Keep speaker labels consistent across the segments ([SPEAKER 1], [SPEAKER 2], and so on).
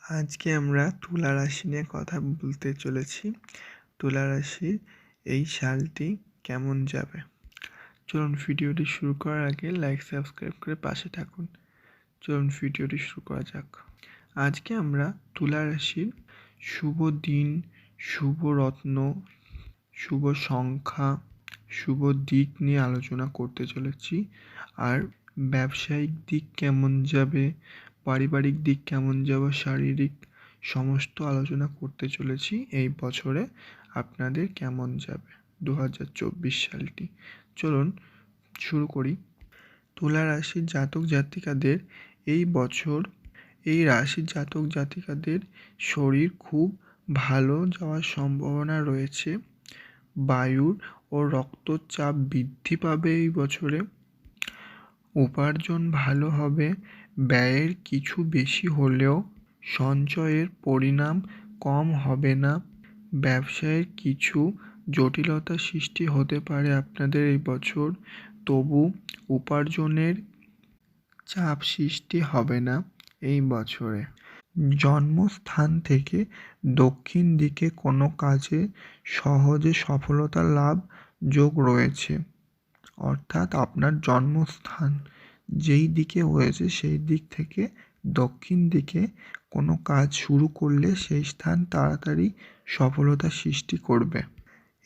[SPEAKER 1] আজকে আমরা তুলা রাশি নিয়ে কথা বলতে চলেছি। তুলা রাশির এই সালটি কেমন যাবে? চলুন ভিডিওটি শুরু করার আগে লাইক সাবস্ক্রাইব করে পাশে থাকুন। চলুন ভিডিওটি শুরু করা যাক। আজকে আমরা তুলা রাশির শুভ দিন, শুভ রত্ন, শুভ সংখ্যা, শুভ দিক নিয়ে আলোচনা করতে চলেছি। আর ব্যবসায়িক দিক কেমন যাবে, পারিবারিক দিক কেমন যাবে, শারীরিক সমস্ত আলোচনা করতে চলেছি। এই বছরে আপনাদের কেমন যাবে 2024 সালটি। চলুন শুরু করি। তুলা রাশির জাতক জাতিকাদের এই বছর এই রাশির জাতক জাতিকাদের শরীর খুব ভালো যাওয়ার সম্ভাবনা রয়েছে। বায়ুর ও রক্তচাপ বৃদ্ধি পাবে এই বছরে। উপার্জন ভালো হবে, ব্যয়ের কিছু বেশি হলেও সঞ্চয়ের পরিমাণ কম হবে না। ব্যবসায়ের কিছু জটিলতা সৃষ্টি হতে পারে আপনাদের এই বছর, তবু উপার্জনের চাপ সৃষ্টি হবে না এই বছরে। জন্মস্থান থেকে দক্ষিণ দিকে কোনো কাজে সহজে সফলতা লাভ যোগ রয়েছে। অর্থাৎ আপনার জন্মস্থান যেই দিকে হয়েছে সেই দিক থেকে দক্ষিণ দিকে কোনো কাজ শুরু করলে সেই স্থান তাড়াতাড়ি সফলতা সৃষ্টি করবে।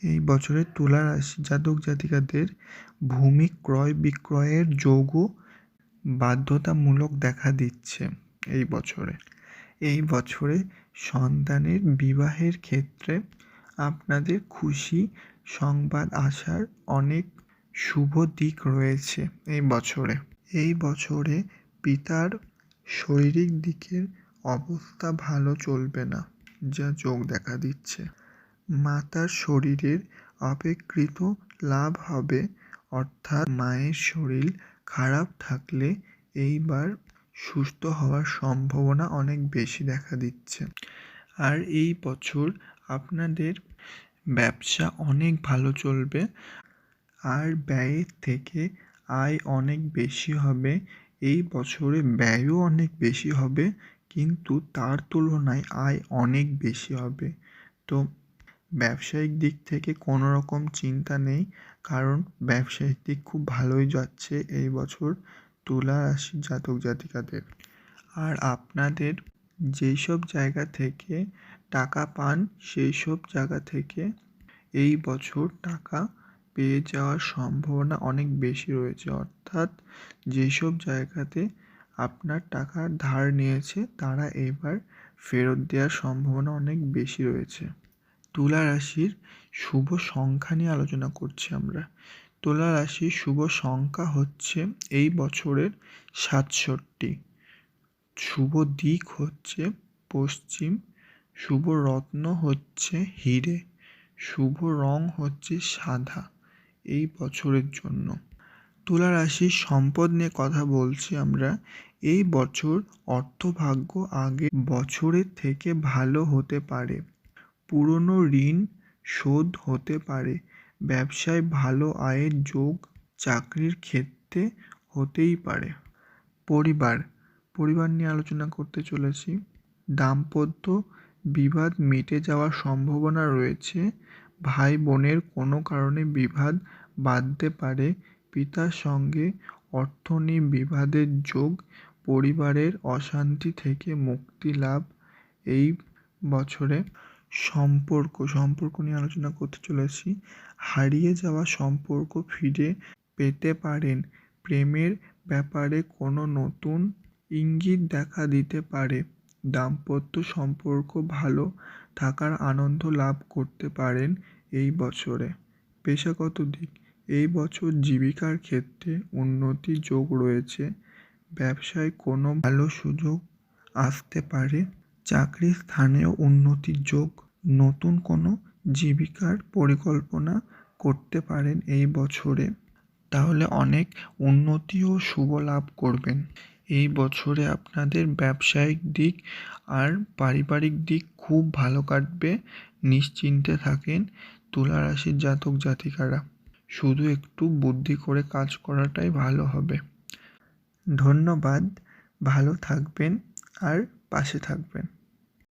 [SPEAKER 1] এই বছরে তুলা রাশি জাতক জাতিকাদের ভূমি ক্রয় বিক্রয়ের যোগও বাধ্যতামূলক দেখা দিচ্ছে এই বছরে সন্তানের বিবাহের ক্ষেত্রে আপনাদের খুশি সংবাদ আসার অনেক শুভ দিক রয়েছে এই বছরে পিতার শারীরিক দিকের অবস্থা ভালো চলবে না, যা যোগ দেখা দিচ্ছে। মাতার শরীরের অপেক্ষিত লাভ হবে, অর্থাৎ মায়ের শরীর খারাপ থাকলে এইবার সুস্থ হওয়ার সম্ভাবনা অনেক বেশি দেখা দিচ্ছে। আর এই বছর আপনাদের ব্যবসা অনেক ভালো চলবে, আর ব্যয়ের থেকে আয় অনেক বেশি হবে। এই বছরে ব্যয়ও অনেক বেশি হবে, কিন্তু তার তুলনায় আয় অনেক বেশি হবে। তো ব্যবসায়িক দিক থেকে কোনো রকম চিন্তা নেই, কারণ ব্যবসায়িক দিক খুব ভালোই যাচ্ছে এই বছর তুলা রাশির জাতক জাতিকাদের। আর আপনাদের যেই সব জায়গা থেকে টাকা পান সেই সব জায়গা থেকে এই বছর টাকা পেয়ে যাওয়ার সম্ভাবনা অনেক বেশি রয়েছে। অর্থাৎ যেসব জায়গাতে আপনার টাকা ধার নিয়েছে তারা এবার ফেরত দেওয়ার সম্ভাবনা অনেক বেশি রয়েছে। তুলা রাশির শুভ সংখ্যা নিয়ে আলোচনা করছি আমরা। তুলা রাশির শুভ সংখ্যা হচ্ছে এই বছরের 67। শুভ দিক হচ্ছে পশ্চিম, শুভ রত্ন হচ্ছে হিরে, শুভ রং হচ্ছে সাদা এই বছরের জন্য। তুলা রাশির সম্পদ নিয়ে কথা বলছি আমরা। এই বছর অর্থভাগ্য আগের বছরের থেকে ভালো হতে পারে। পুরনো ঋণ শোধ হতে পারে। ব্যবসায় ভালো আয়ের যোগ চাকরির ক্ষেত্রে হতেই পারে। পরিবার নিয়ে আলোচনা করতে চলেছি। দাম্পত্য বিবাদ মিটে যাওয়ার সম্ভাবনা রয়েছে। ভাই বোনের কোনো কারণে বিবাদ বাধতে পারে। পিতার সঙ্গে অর্থ নিয়ে বিবাদের যোগ, পরিবারের অশান্তি থেকে মুক্তি লাভ। এই বছরে সম্পর্ক নিয়ে আলোচনা করতে চলেছি। হারিয়ে যাওয়া সম্পর্ক ফিরে পেতে পারেন। প্রেমের ব্যাপারে কোনো নতুন ইঙ্গিত দেখা দিতে পারে। দাম্পত্য সম্পর্ক ভালো থাকার আনন্দ লাভ করতে পারেন এই বছরে। পেশাগত দিক, এই বছর জীবিকার ক্ষেত্রে উন্নতির যোগ রয়েছে। ব্যবসায় কোনো ভালো সুযোগ আসতে পারে। চাকরির স্থানেও উন্নতির যোগ। নতুন কোনো জীবিকার পরিকল্পনা করতে পারেন এই বছরে, তাহলে অনেক উন্নতি ও শুভ লাভ করবেন। এই বছরে আপনাদের ব্যবসায়িক দিক আর পারিবারিক দিক খুব ভালো কাটবে, নিশ্চিন্তে থাকেন তুলা রাশির জাতক জাতিকারা। শুধু একটু বুদ্ধি করে কাজ করাটাই ভালো হবে। ধন্যবাদ, ভালো থাকবেন আর পাশে থাকবেন।